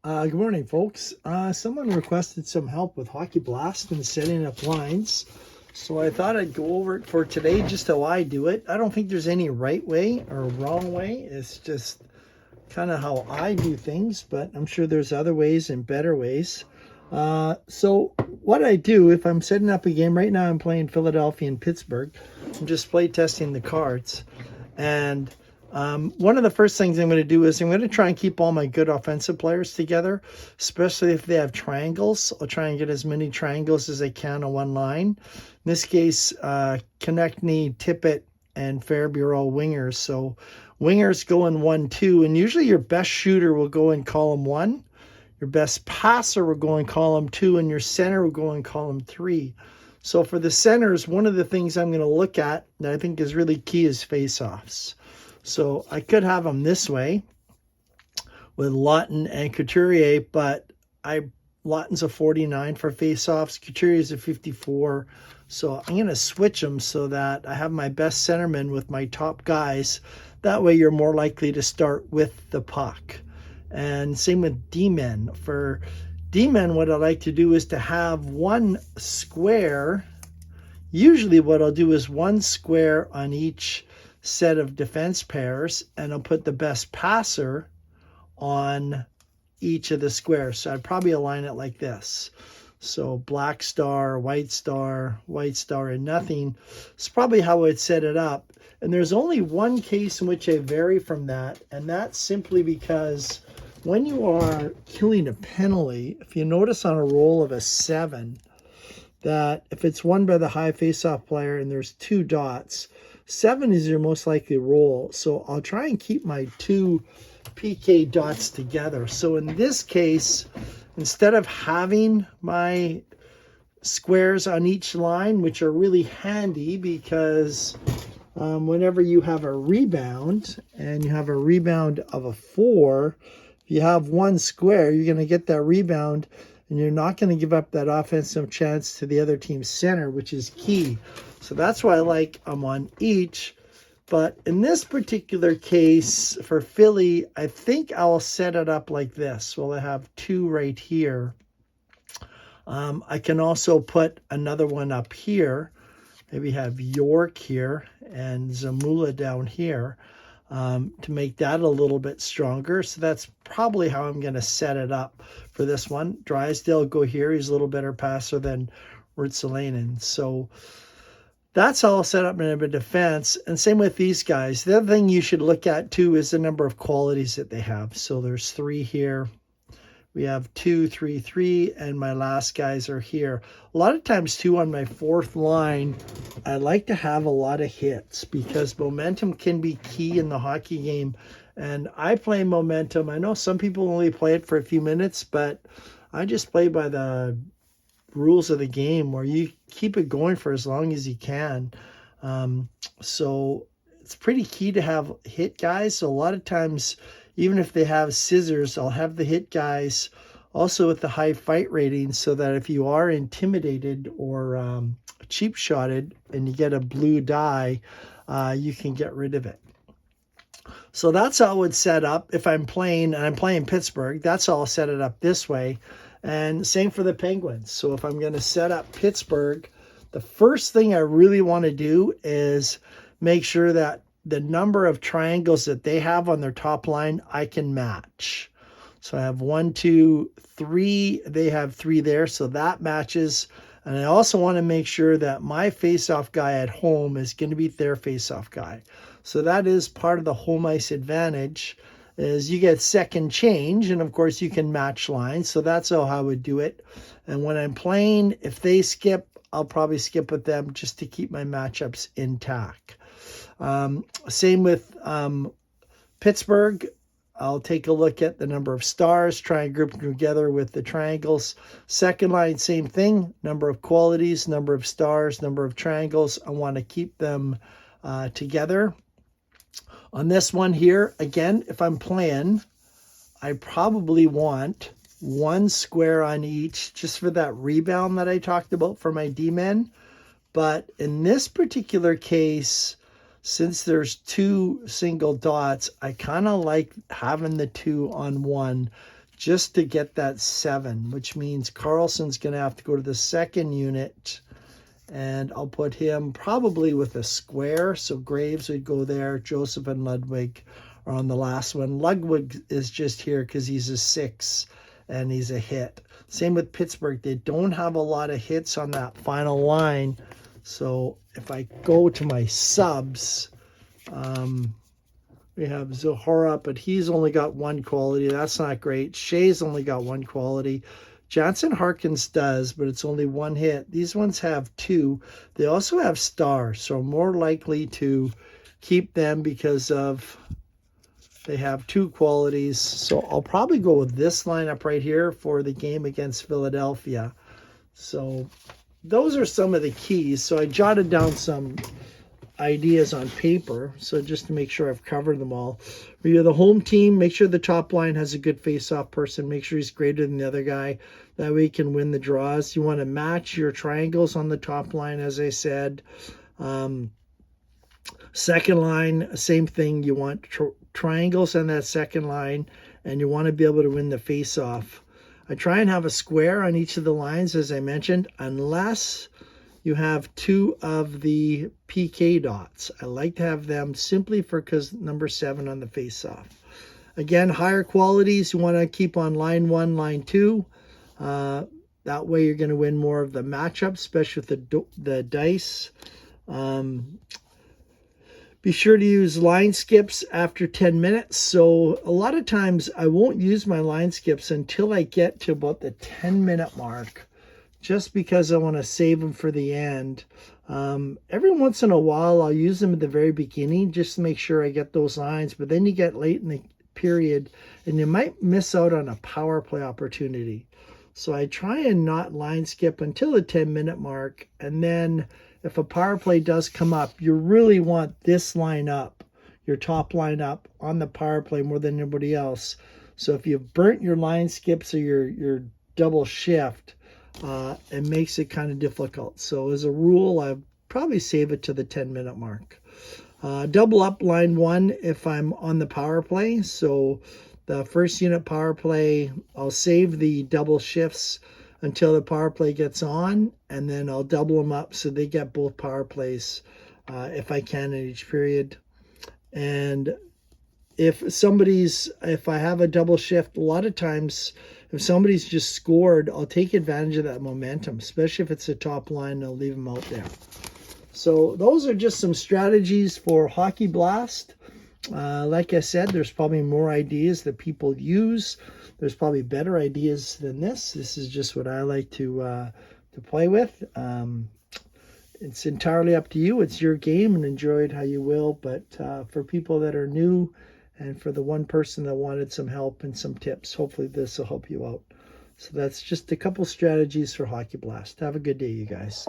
Good morning, folks. Someone requested some help with Hockey Blast and setting up lines. So I thought I'd go over it for today, just how I do it. I don't think there's any right way or wrong way. It's just kind of how I do things, but I'm sure there's other ways and better ways. So what I do if I'm setting up a game, right now I'm playing Philadelphia and Pittsburgh. I'm just play testing the cards. And one of the first things I'm going to do is I'm going to try and keep all my good offensive players together, especially if they have triangles. I'll try and get as many triangles as I can on one line. In this case, Konechny, Tippett, and Farabee are all wingers. So wingers go in 1-2, and usually your best shooter will go in column 1. Your best passer will go in column 2, and your center will go in column 3. So for the centers, one of the things I'm going to look at that I think is really key is face-offs. So I could have them this way with Lawton and Couturier, but Lawton's a 49 for face-offs. Couturier's a 54. So I'm going to switch them so that I have my best centerman with my top guys. That way you're more likely to start with the puck. And same with D-men. For D-men, what I like to do is to have one square. Usually what I'll do is one square on each set of defense pairs, and I'll put the best passer on each of the squares. So I'd probably align it like this. So black star, white star, and nothing. It's probably how I'd set it up. And there's only one case in which I vary from that, and that's simply because when you are killing a penalty, if you notice on a roll of a 7, that if it's won by the high faceoff player and there's 2 dots, 7 is your most likely roll. So I'll try and keep my 2 PK dots together. So in this case, instead of having my squares on each line, which are really handy because whenever you have a rebound and you have a rebound of a 4, if you have one square, you're going to get that rebound and you're not going to give up that offensive chance to the other team's center, which is key. So that's why I like them on each. But in this particular case for Philly, I think I'll set it up like this. Well, I have 2 right here. I can also put another one up here. Maybe have York here and Zamula down here to make that a little bit stronger. So that's probably how I'm going to set it up for this one. Drysdale go here. He's a little better passer than Ruotsalainen. So that's all set up in a defense. And same with these guys. The other thing you should look at too is the number of qualities that they have. So there's 3 here. We have 2, 3, 3, and my last guys are here. A lot of times too on my 4th line, I like to have a lot of hits because momentum can be key in the hockey game. And I play momentum. I know some people only play it for a few minutes, but I just play by the rules of the game where you keep it going for as long as you can. So it's pretty key to have hit guys. So a lot of times, even if they have scissors, I'll have the hit guys also with the high fight rating so that if you are intimidated or cheap shotted and you get a blue die, you can get rid of it. So that's how I would set up if I'm playing, and I'm playing Pittsburgh. That's how I'll set it up this way. And same for the Penguins. So if I'm going to set up Pittsburgh, the first thing I really want to do is make sure that the number of triangles that they have on their top line, I can match. So I have 1, 2, 3. They have 3 there, so that matches. And I also want to make sure that my face-off guy at home is going to beat their face-off guy. So that is part of the home ice advantage, is you get second change, and of course you can match lines. So that's how I would do it. And when I'm playing, if they skip, I'll probably skip with them just to keep my matchups intact. Same with Pittsburgh. I'll take a look at the number of stars, try and group them together with the triangles. Second line, same thing. Number of qualities, number of stars, number of triangles. I want to keep them together. On this one here, again, if I'm playing, I probably want one square on each just for that rebound that I talked about for my D-men. But in this particular case, since there's 2 single dots, I kind of like having the 2 on 1 just to get that 7, which means Carlson's going to have to go to the second unit. And I'll put him probably with a square. So Graves would go there. Joseph and Ludwig are on the last one. Ludwig is just here because he's a 6 and he's a hit. Same with Pittsburgh. They don't have a lot of hits on that final line. So if I go to my subs, we have Zahara, but he's only got 1 quality. That's not great. Shea's only got 1 quality. Jansen Harkins does, but it's only 1 hit. These ones have 2. They also have stars, so more likely to keep them because of they have 2 qualities. So I'll probably go with this lineup right here for the game against Philadelphia. So those are some of the keys. So I jotted down some ideas on paper, so just to make sure I've covered them all. You're the home team, make sure the top line has a good face-off person, make sure he's greater than the other guy, that way you can win the draws. You want to match your triangles on the top line, as I said. Second line, same thing, you want triangles on that second line, and you want to be able to win the face-off. I try and have a square on each of the lines, as I mentioned, unless you have 2 of the PK dots. I like to have them simply because number 7 on the face-off. Again, higher qualities, you want to keep on line 1, line 2. That way you're going to win more of the matchups, especially with the dice. Be sure to use line skips after 10 minutes. So a lot of times I won't use my line skips until I get to about the 10-minute mark, just because I want to save them for the end. Every once in a while, I'll use them at the very beginning just to make sure I get those lines. But then you get late in the period, and you might miss out on a power play opportunity. So I try and not line skip until the 10-minute mark. And then if a power play does come up, you really want this line up, your top line up on the power play more than anybody else. So if you've burnt your line skips or your double shift, it makes it kind of difficult. So as a rule, I probably save it to the 10-minute mark. Double up line 1 if I'm on the power play. So the first unit power play, I'll save the double shifts until the power play gets on, and then I'll double them up so they get both power plays if I can in each period. And if I have a double shift, a lot of times if somebody's just scored, I'll take advantage of that momentum, especially if it's a top line, I'll leave them out there. So those are just some strategies for Hockey Blast. Like I said, there's probably more ideas that people use. There's probably better ideas than this. This is just what I like to play with. It's entirely up to you. It's your game, and enjoy it how you will. But for people that are new, and for the one person that wanted some help and some tips, hopefully this will help you out. So that's just a couple strategies for Hockey Blast. Have a good day, you guys.